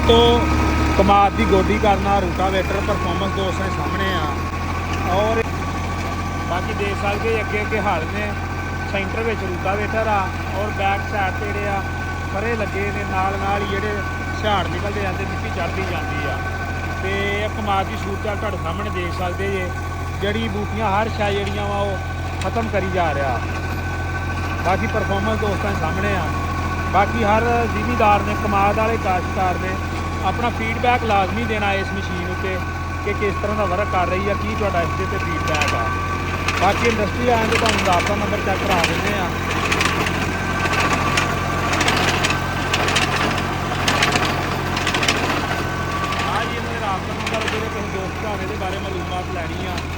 ਦੋस्तों कमाद की गोडी करना रूटावेटर परफॉर्मेंस दोस्तों सामने आ और बाकी देख सकते अगे अगे हल ने सेंटर में रूटावेटर आ और बैक साइड से जोड़े परे लगे ने नाल जोड़े झाड़ निकलते जाते मिट्टी चढ़ती जाती है तो कमाद की सूरत तुहाडे सामने देख सकते जे जड़ी बूटियां हर शा जड़ियाँ वा खत्म करी जा रहा। बाकी परफॉर्मेंस दोस्तों सामने आ। बाकी हर जिमीदार ने कमाद वाले काश्तकार ने अपना फीडबैक लाजमी देना इस मशीन उत्ते कि किस तरह का वर्क कर रही है की तुहाडा इसके ते फीडबैक आ। बाकी इंडस्ट्री आए तो तुहानूं राबता नंबर चैक करा देंगे आ। हाँ जी इन्होंने राबता नंबर जो किसी दोस्त भरावे के बारे मालूमात लैनी आ